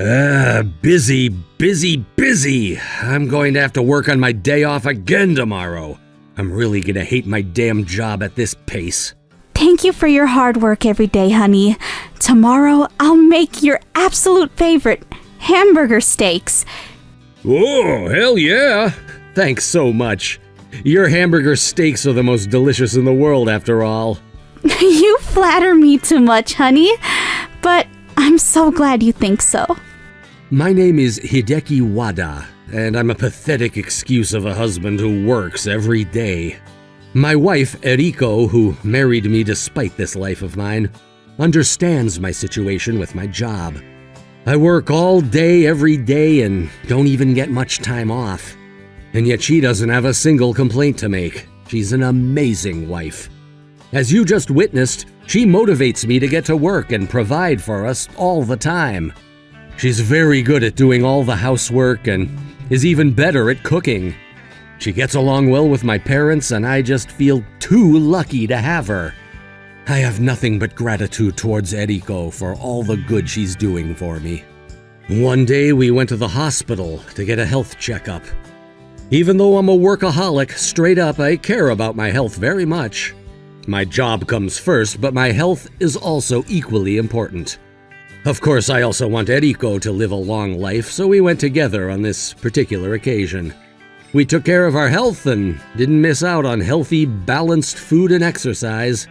Busy, busy, busy. I'm going to have to work on my day off again tomorrow. I'm really gonna hate my damn job at this pace. Thank you for your hard work every day, honey. Tomorrow, I'll make your absolute favorite, hamburger steaks. Oh, hell yeah. Thanks so much. Your hamburger steaks are the most delicious in the world, after all. You flatter me too much, honey. But I'm so glad you think so. My name is Hideki Wada, and I'm a pathetic excuse of a husband who works every day. My wife, Eriko, who married me despite this life of mine, understands my situation with my job. I work all day, every day, and don't even get much time off. And yet she doesn't have a single complaint to make. She's an amazing wife. As you just witnessed, she motivates me to get to work and provide for us all the time. She's very good at doing all the housework and is even better at cooking. She gets along well with my parents, and I just feel too lucky to have her. I have nothing but gratitude towards Eriko for all the good she's doing for me. One day we went to the hospital to get a health checkup. Even though I'm a workaholic, straight up, I care about my health very much. My job comes first, but my health is also equally important. Of course, I also want Eriko to live a long life, so we went together on this particular occasion. We took care of our health and didn't miss out on healthy, balanced food and exercise.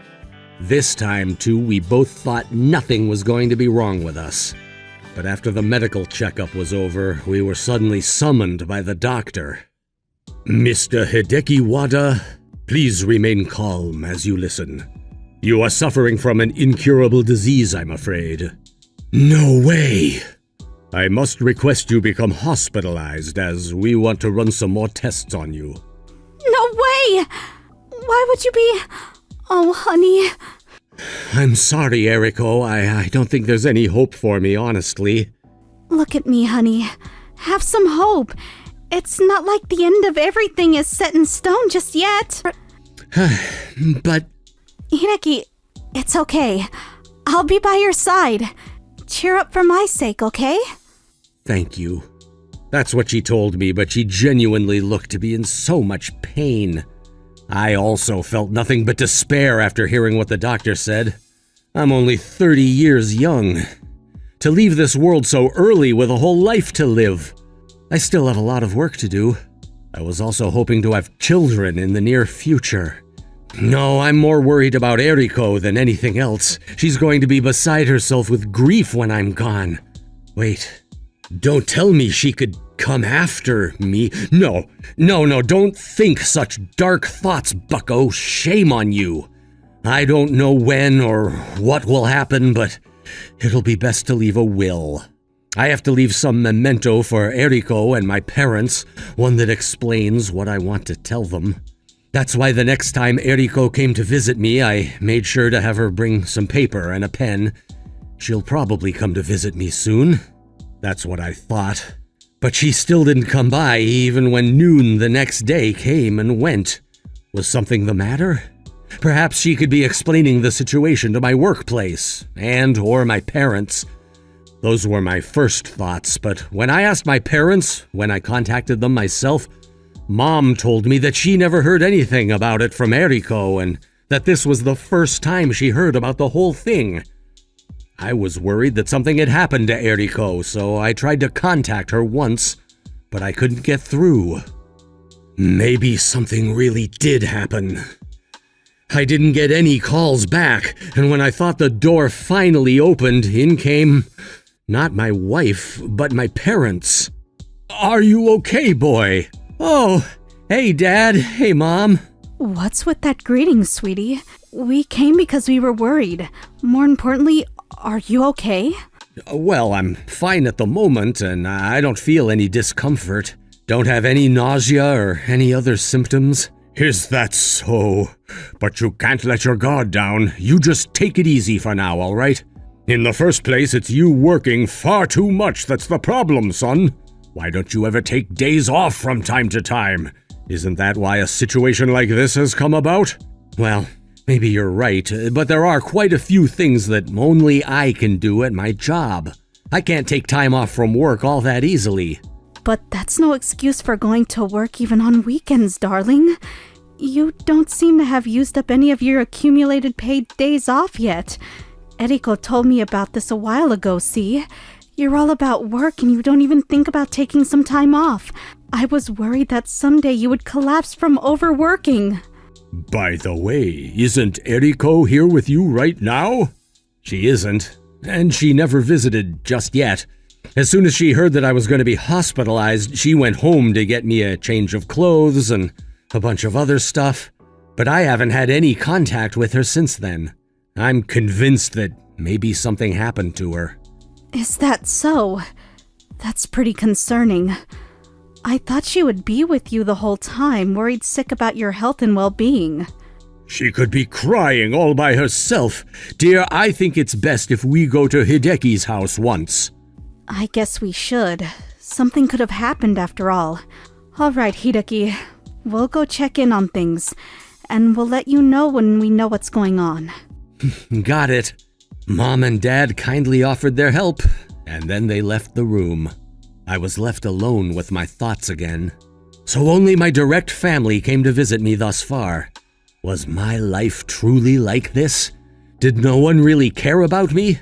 This time, too, we both thought nothing was going to be wrong with us. But after the medical checkup was over, we were suddenly summoned by the doctor. Mr. Hideki Wada, please remain calm as you listen. You are suffering from an incurable disease, I'm afraid. No way! I must request you become hospitalized as we want to run some more tests on you. No way! Why would you be... Oh, honey. I'm sorry, Eriko. I don't think there's any hope for me, honestly. Look at me, honey. Have some hope. It's not like the end of everything is set in stone just yet. But... Hideki, it's okay. I'll be by your side. Cheer up for my sake, okay? Thank you. That's what she told me, but she genuinely looked to be in so much pain. I also felt nothing but despair after hearing what the doctor said. I'm only 30 years young. To leave this world so early with a whole life to live. I still have a lot of work to do. I was also hoping to have children in the near future. No, I'm more worried about Eriko than anything else. She's going to be beside herself with grief when I'm gone. Wait, don't tell me she could come after me. No, don't think such dark thoughts, bucko. Shame on you. I don't know when or what will happen, but it'll be best to leave a will. I have to leave some memento for Eriko and my parents, one that explains what I want to tell them. That's why the next time Eriko came to visit me, I made sure to have her bring some paper and a pen. She'll probably come to visit me soon. That's what I thought. But she still didn't come by, even when noon the next day came and went. Was something the matter? Perhaps she could be explaining the situation to my workplace, or my parents. Those were my first thoughts, but when I asked my parents, when I contacted them myself, Mom told me that she never heard anything about it from Eriko and that this was the first time she heard about the whole thing. I was worried that something had happened to Eriko, so I tried to contact her once, but I couldn't get through. Maybe something really did happen. I didn't get any calls back, and when I thought the door finally opened, in came, not my wife, but my parents. Are you okay, boy? Oh, hey, Dad. Hey, Mom. What's with that greeting, sweetie? We came because we were worried. More importantly, are you okay? Well, I'm fine at the moment, and I don't feel any discomfort. Don't have any nausea or any other symptoms. Is that so? But you can't let your guard down. You just take it easy for now, all right? In the first place, it's you working far too much that's the problem, son. Why don't you ever take days off from time to time? Isn't that why a situation like this has come about? Well, maybe you're right, but there are quite a few things that only I can do at my job. I can't take time off from work all that easily. But that's no excuse for going to work even on weekends, darling. You don't seem to have used up any of your accumulated paid days off yet. Eriko told me about this a while ago, see? You're all about work and you don't even think about taking some time off. I was worried that someday you would collapse from overworking. By the way, isn't Eriko here with you right now? She isn't, and she never visited just yet. As soon as she heard that I was going to be hospitalized, she went home to get me a change of clothes and a bunch of other stuff. But I haven't had any contact with her since then. I'm convinced that maybe something happened to her. Is that so? That's pretty concerning. I thought she would be with you the whole time, worried sick about your health and well-being. She could be crying all by herself. Dear, I think it's best if we go to Hideki's house once. I guess we should. Something could have happened after all. All right, Hideki. We'll go check in on things, and we'll let you know when we know what's going on. Got it. Mom and Dad kindly offered their help, and then they left the room. I was left alone with my thoughts again. So only my direct family came to visit me thus far. Was my life truly like this? Did no one really care about me?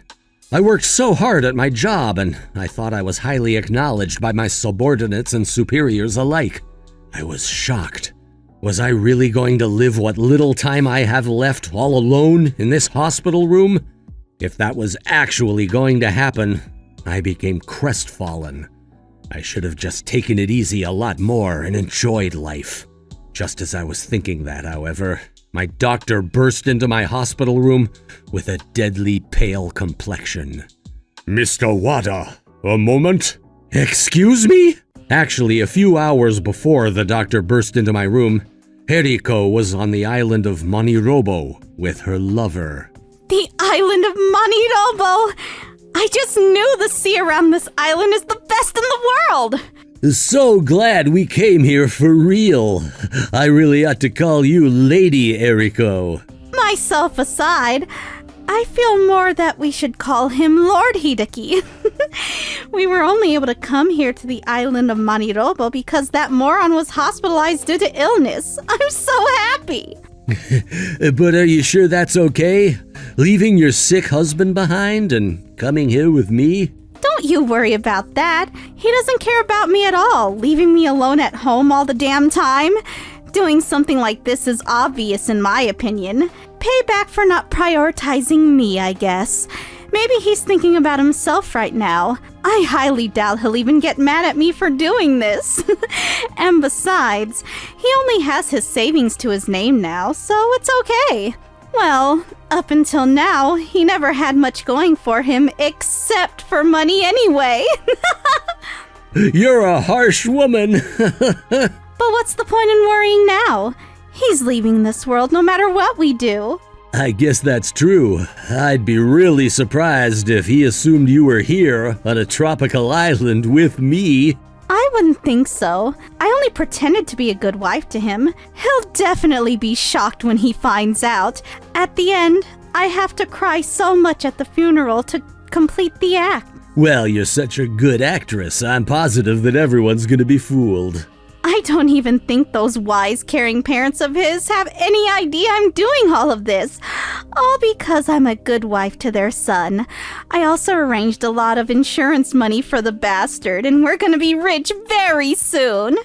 I worked so hard at my job, and I thought I was highly acknowledged by my subordinates and superiors alike. I was shocked. Was I really going to live what little time I have left all alone in this hospital room? If that was actually going to happen, I became crestfallen. I should have just taken it easy a lot more and enjoyed life. Just as I was thinking that, however, my doctor burst into my hospital room with a deadly pale complexion. Mr. Wada, a moment? Excuse me? Actually, a few hours before the doctor burst into my room, Eriko was on the island of MoniRobo with her lover. The island of MoniRobo! I just knew the sea around this island is the best in the world! So glad we came here for real. I really ought to call you Lady Eriko. Myself aside, I feel more that we should call him Lord Hideki. We were only able to come here to the island of MoniRobo because that moron was hospitalized due to illness. I'm so happy. But are you sure that's okay? Leaving your sick husband behind and coming here with me? Don't you worry about that. He doesn't care about me at all, leaving me alone at home all the damn time. Doing something like this is obvious in my opinion. Payback for not prioritizing me, I guess. Maybe he's thinking about himself right now. I highly doubt he'll even get mad at me for doing this. And besides, he only has his savings to his name now, so it's okay. Well, up until now, he never had much going for him except for money anyway. You're a harsh woman. But what's the point in worrying now? He's leaving this world no matter what we do. I guess that's true. I'd be really surprised if he assumed you were here on a tropical island with me. I wouldn't think so. I only pretended to be a good wife to him. He'll definitely be shocked when he finds out. At the end, I have to cry so much at the funeral to complete the act. Well, you're such a good actress. I'm positive that everyone's gonna be fooled. I don't even think those wise, caring parents of his have any idea I'm doing all of this. All because I'm a good wife to their son. I also arranged a lot of insurance money for the bastard, and we're gonna be rich very soon.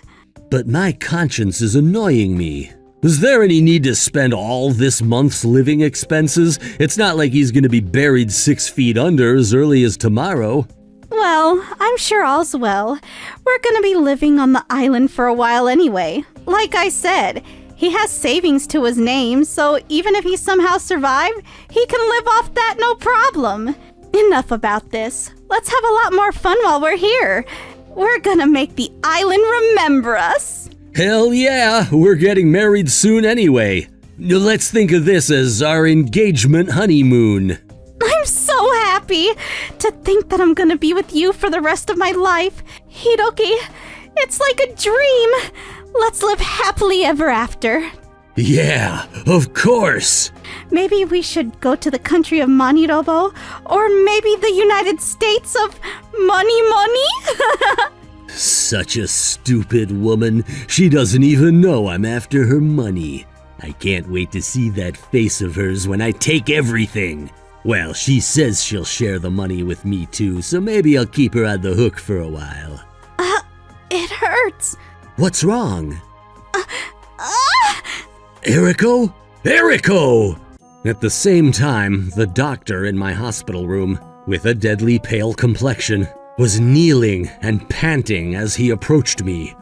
But my conscience is annoying me. Is there any need to spend all this month's living expenses? It's not like he's gonna be buried 6 feet under as early as tomorrow. Well, I'm sure all's well. We're gonna be living on the island for a while anyway. Like I said, he has savings to his name, so even if he somehow survived, he can live off that no problem. Enough about this. Let's have a lot more fun while we're here. We're gonna make the island remember us. Hell yeah, we're getting married soon anyway. Let's think of this as our engagement honeymoon. I'm so happy to think that I'm gonna be with you for the rest of my life. Hidoki, it's like a dream. Let's live happily ever after. Yeah, of course. Maybe we should go to the country of MoniRobo, or maybe the United States of Money. Such a stupid woman. She doesn't even know I'm after her money. I can't wait to see that face of hers when I take everything. Well, she says she'll share the money with me too, so maybe I'll keep her on the hook for a while. It hurts. What's wrong? Eriko? Eriko! At the same time, the doctor in my hospital room, with a deadly pale complexion, was kneeling and panting as he approached me.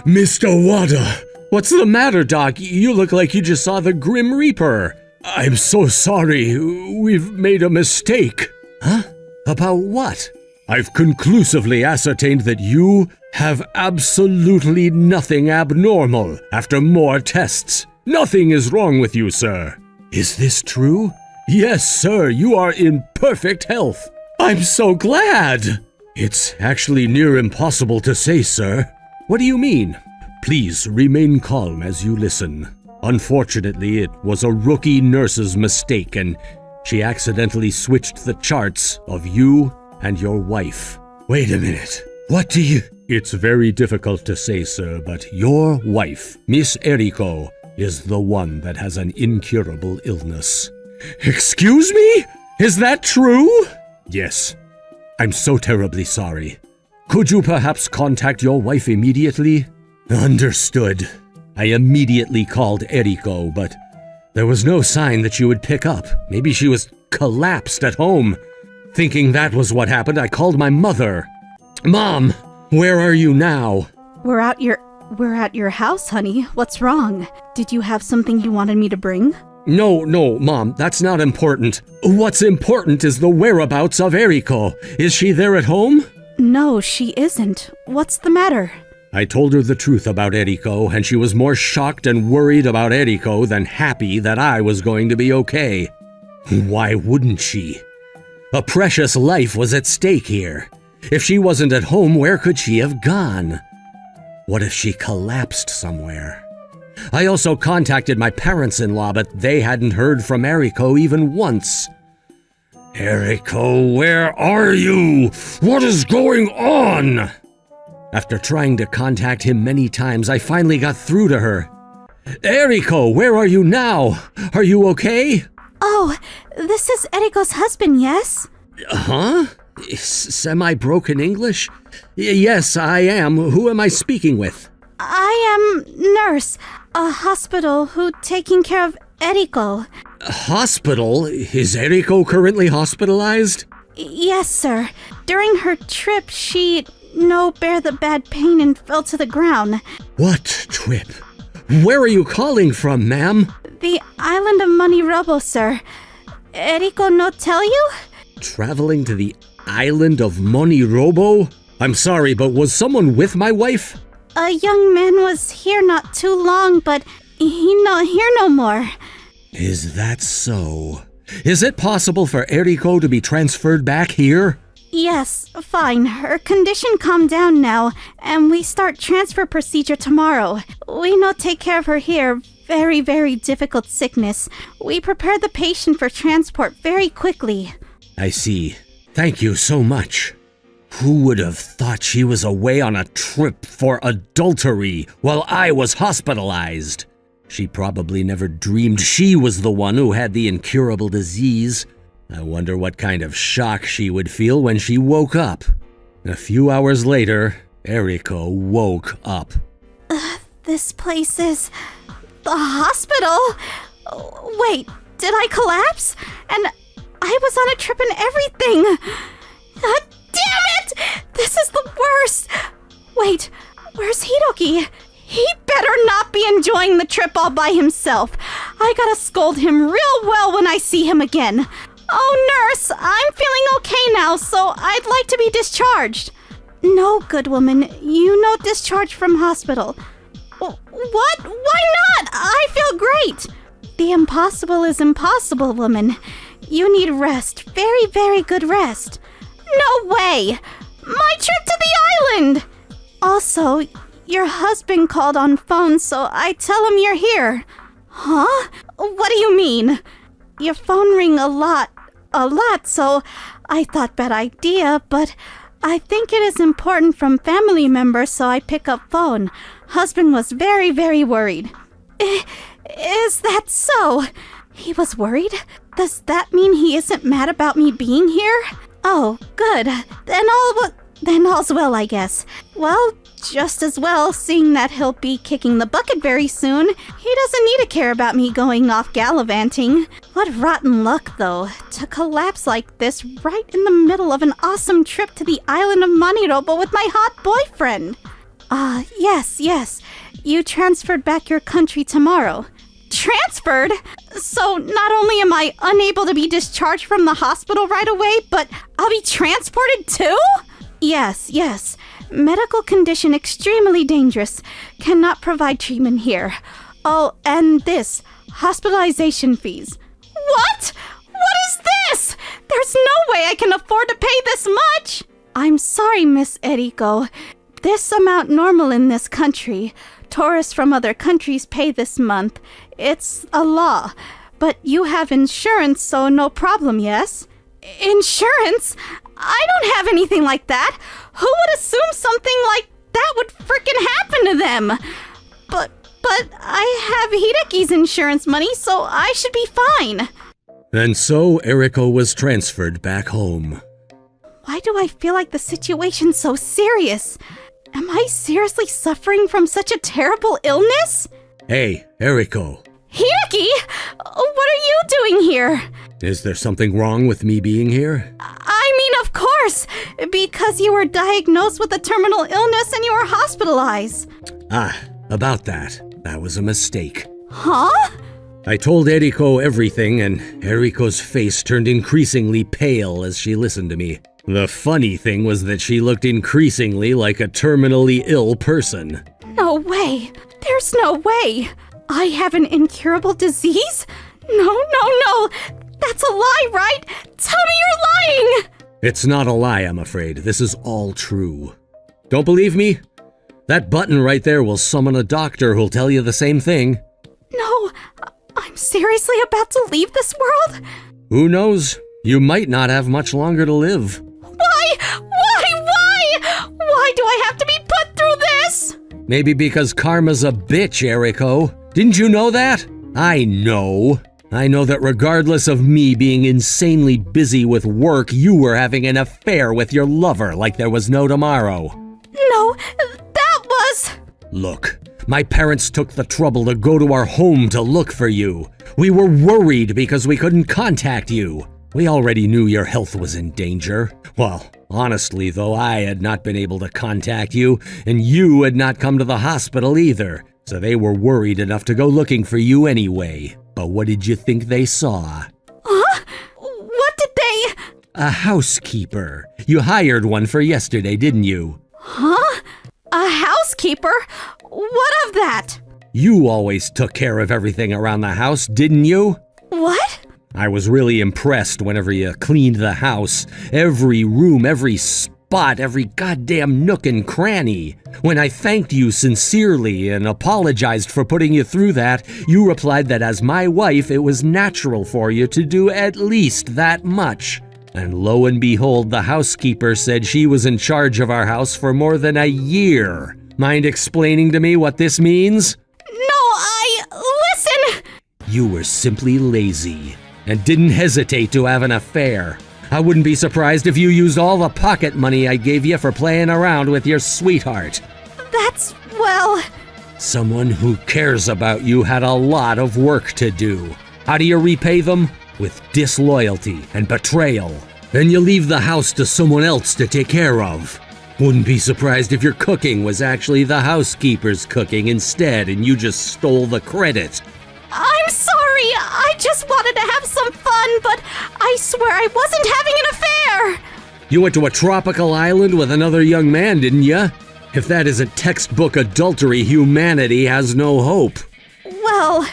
Mr. Wada! What's the matter, Doc? You look like you just saw the Grim Reaper. I'm so sorry. We've made a mistake. Huh? About what? I've conclusively ascertained that you have absolutely nothing abnormal after more tests. Nothing is wrong with you, sir. Is this true? Yes, sir, you are in perfect health. I'm so glad. It's actually near impossible to say, sir. What do you mean? Please remain calm as you listen. Unfortunately, it was a rookie nurse's mistake, and she accidentally switched the charts of you and your wife. Wait a minute. What do you... It's very difficult to say, sir, but your wife, Miss Eriko, is the one that has an incurable illness. Excuse me? Is that true? Yes. I'm so terribly sorry. Could you perhaps contact your wife immediately? Understood. I immediately called Eriko, but there was no sign that she would pick up. Maybe she was collapsed at home. Thinking that was what happened, I called my mother. Mom, where are you now? We're at your house, honey. What's wrong? Did you have something you wanted me to bring? No, Mom, that's not important. What's important is the whereabouts of Eriko. Is she there at home? No, she isn't. What's the matter? I told her the truth about Eriko, and she was more shocked and worried about Eriko than happy that I was going to be okay. Why wouldn't she? A precious life was at stake here. If she wasn't at home, where could she have gone? What if she collapsed somewhere? I also contacted my parents-in-law, but they hadn't heard from Eriko even once. Eriko, where are you? What is going on? After trying to contact him many times, I finally got through to her. Eriko, where are you now? Are you okay? Oh, this is Eriko's husband, yes? Huh? Semi-broken English? Yes, I am. Who am I speaking with? I am nurse, a hospital who taking care of Eriko. Hospital? Is Eriko currently hospitalized? Yes, sir. During her trip, she bear the bad pain and fell to the ground. What trip? Where are you calling from, ma'am? The island of MoniRobo, sir. Eriko no tell you? Traveling to the island of MoniRobo? I'm sorry, but was someone with my wife? A young man was here not too long, but he not here no more. Is that so? Is it possible for Eriko to be transferred back here? Yes, fine. Her condition calmed down now, and we start transfer procedure tomorrow. We no take care of her here. Very, very difficult sickness. We prepare the patient for transport very quickly. I see. Thank you so much. Who would have thought she was away on a trip for adultery while I was hospitalized? She probably never dreamed she was the one who had the incurable disease. I wonder what kind of shock she would feel when she woke up. A few hours later, Eriko woke up. This place is the hospital? Wait, did I collapse? And I was on a trip and everything. Damn it! This is the worst. Wait, where's Hiroki? He better not be enjoying the trip all by himself. I gotta scold him real well when I see him again. Oh, nurse, I'm feeling okay now, so I'd like to be discharged. No, good woman, you no discharge from hospital. What? Why not? I feel great. The impossible is impossible, woman. You need rest. Very, very good rest. No way! My trip to the island! Also, your husband called on phone, so I tell him you're here. Huh? What do you mean? Your phone ring a lot, so I thought bad idea, but I think it is important from family members, so I pick up phone. Husband was very, very worried. Is that so? He was worried? Does that mean he isn't mad about me being here? Oh, good. Then all's well, I guess. Well, just as well, seeing that he'll be kicking the bucket very soon. He doesn't need to care about me going off gallivanting. What rotten luck, though, to collapse like this right in the middle of an awesome trip to the island of MoniRobo with my hot boyfriend. Yes. You transferred back your country tomorrow. Transferred? So not only am I unable to be discharged from the hospital right away, but I'll be transported too? Yes. Medical condition extremely dangerous. Cannot provide treatment here. Oh, and this. Hospitalization fees. What? What is this? There's no way I can afford to pay this much. I'm sorry, Miss Eriko. This amount normal in this country. Tourists from other countries pay this month. It's a law. But you have insurance, so no problem, yes? Insurance? I don't have anything like that. Who would assume something like that would frickin' happen to them? But I have Hideki's insurance money, so I should be fine. And so Eriko was transferred back home. Why do I feel like the situation's so serious? Am I seriously suffering from such a terrible illness? Hey, Eriko. Hideki! What are you doing here? Is there something wrong with me being here? I mean, of course! Because you were diagnosed with a terminal illness and you were hospitalized. About that. That was a mistake. Huh? I told Eriko everything, and Eriko's face turned increasingly pale as she listened to me. The funny thing was that she looked increasingly like a terminally ill person. No way. There's no way. I have an incurable disease? No. That's a lie, right? Tell me you're lying! It's not a lie, I'm afraid. This is all true. Don't believe me? That button right there will summon a doctor who'll tell you the same thing. No, I'm seriously about to leave this world? Who knows? You might not have much longer to live. Why do I have to be put through this? Maybe because karma's a bitch, Eriko. Didn't you know that? I know that regardless of me being insanely busy with work, you were having an affair with your lover like there was no tomorrow. No, that was... Look, my parents took the trouble to go to our home to look for you. We were worried because we couldn't contact you. We already knew your health was in danger. Well, honestly though, I had not been able to contact you, and you had not come to the hospital either, so they were worried enough to go looking for you anyway. But what did you think they saw? Huh? What did they... A housekeeper. You hired one for yesterday, didn't you? Huh? A housekeeper? What of that? You always took care of everything around the house, didn't you? What? I was really impressed whenever you cleaned the house. Every room, every spot, every goddamn nook and cranny. When I thanked you sincerely and apologized for putting you through that, you replied that as my wife, it was natural for you to do at least that much. And lo and behold, the housekeeper said she was in charge of our house for more than a year. Mind explaining to me what this means? No, listen! You were simply lazy and didn't hesitate to have an affair. I wouldn't be surprised if you used all the pocket money I gave you for playing around with your sweetheart. That's, well... Someone who cares about you had a lot of work to do. How do you repay them? With disloyalty and betrayal. Then you leave the house to someone else to take care of. Wouldn't be surprised if your cooking was actually the housekeeper's cooking instead and you just stole the credit. I'm sorry, I just wanted to have some fun, but I swear I wasn't having an affair! You went to a tropical island with another young man, didn't you? If that isn't textbook adultery, humanity has no hope. Well...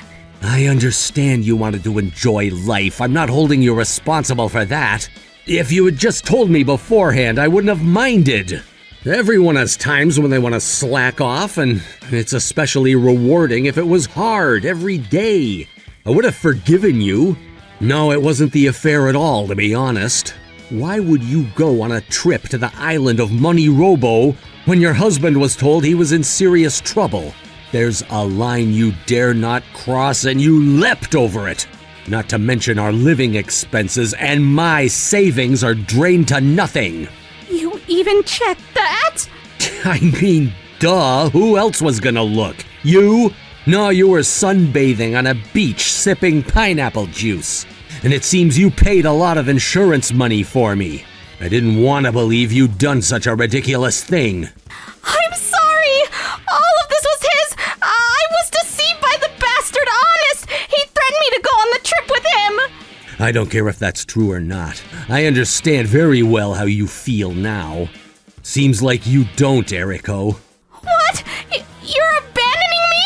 I understand you wanted to enjoy life. I'm not holding you responsible for that. If you had just told me beforehand, I wouldn't have minded. Everyone has times when they want to slack off, and it's especially rewarding if it was hard every day. I would have forgiven you. No, it wasn't the affair at all, to be honest. Why would you go on a trip to the island of MoniRobo when your husband was told he was in serious trouble? There's a line you dare not cross, and you leapt over it. Not to mention our living expenses, and my savings are drained to nothing. You even checked that? I mean, duh, who else was gonna look? You? No, you were sunbathing on a beach sipping pineapple juice. And it seems you paid a lot of insurance money for me. I didn't want to believe you'd done such a ridiculous thing. I'm sorry! All of this was his! I was deceived by the bastard, honest! He threatened me to go on the trip with him! I don't care if that's true or not. I understand very well how you feel now. Seems like you don't, Eriko. What? You're abandoning me?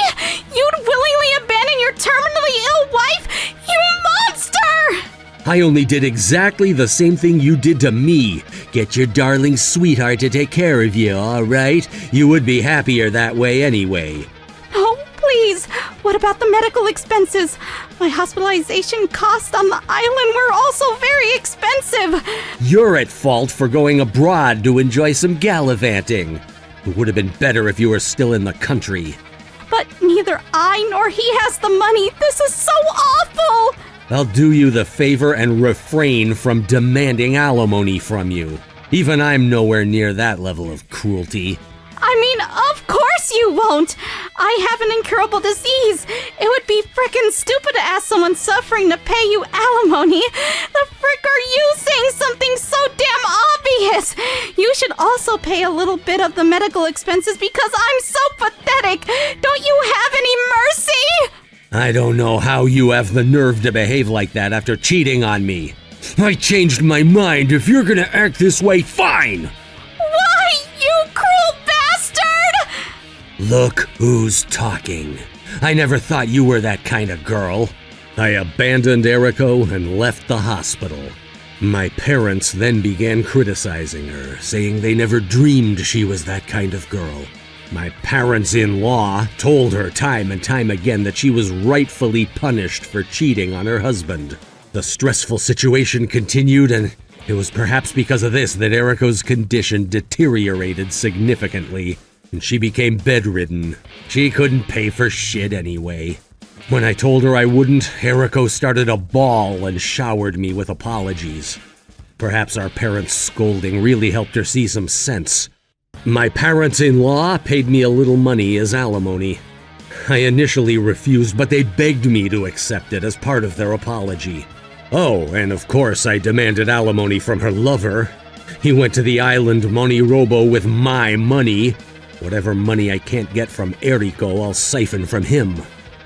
You'd willingly abandon your terminally ill wife? You monster! I only did exactly the same thing you did to me. Get your darling sweetheart to take care of you, all right? You would be happier that way anyway. Oh, please. What about the medical expenses? My hospitalization costs on the island were also very expensive. You're at fault for going abroad to enjoy some gallivanting. It would have been better if you were still in the country. But neither I nor he has the money. This is so awful. I'll do you the favor and refrain from demanding alimony from you. Even I'm nowhere near that level of cruelty. I mean, of course you won't. I have an incurable disease. It would be frickin' stupid to ask someone suffering to pay you alimony. The frick are you saying something so damn obvious? You should also pay a little bit of the medical expenses because I'm so pathetic. Don't you have any mercy? I don't know how you have the nerve to behave like that after cheating on me. I changed my mind. If you're gonna act this way, fine! Why, you cruel bastard! Look who's talking. I never thought you were that kind of girl. I abandoned Eriko and left the hospital. My parents then began criticizing her, saying they never dreamed she was that kind of girl. My parents-in-law told her time and time again that she was rightfully punished for cheating on her husband. The stressful situation continued, and it was perhaps because of this that Eriko's condition deteriorated significantly, and she became bedridden. She couldn't pay for shit anyway. When I told her I wouldn't, Eriko started a bawl and showered me with apologies. Perhaps our parents' scolding really helped her see some sense. My parents-in-law paid me a little money as alimony. I initially refused, but they begged me to accept it as part of their apology. Oh, and of course I demanded alimony from her lover. He went to the island MoniRobo with my money. Whatever money I can't get from Eriko, I'll siphon from him.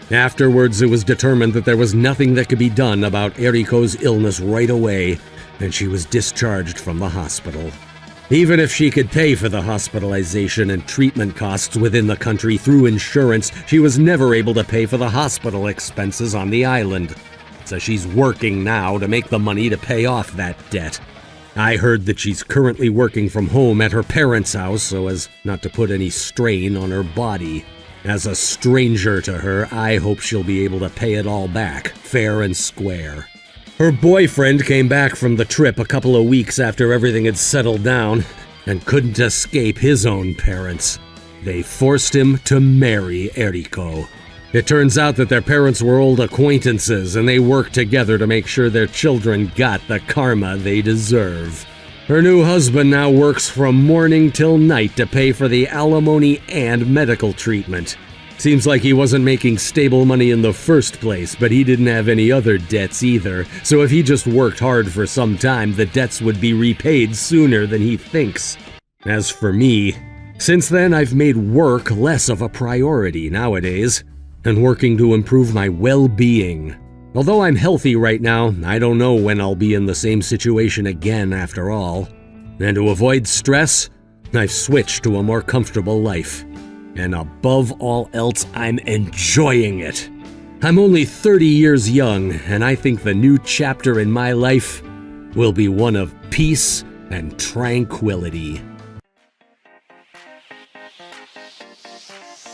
Afterwards, it was determined that there was nothing that could be done about Eriko's illness right away, and she was discharged from the hospital. Even if she could pay for the hospitalization and treatment costs within the country through insurance, she was never able to pay for the hospital expenses on the island. So she's working now to make the money to pay off that debt. I heard that she's currently working from home at her parents' house so as not to put any strain on her body. As a stranger to her, I hope she'll be able to pay it all back, fair and square. Her boyfriend came back from the trip a couple of weeks after everything had settled down and couldn't escape his own parents. They forced him to marry Eriko. It turns out that their parents were old acquaintances and they worked together to make sure their children got the karma they deserve. Her new husband now works from morning till night to pay for the alimony and medical treatment. Seems like he wasn't making stable money in the first place, but he didn't have any other debts either, so if he just worked hard for some time, the debts would be repaid sooner than he thinks. As for me, since then I've made work less of a priority nowadays, and working to improve my well-being. Although I'm healthy right now, I don't know when I'll be in the same situation again after all. And to avoid stress, I've switched to a more comfortable life. And above all else, I'm enjoying it. I'm only 30 years young, and I think the new chapter in my life will be one of peace and tranquility. Bye.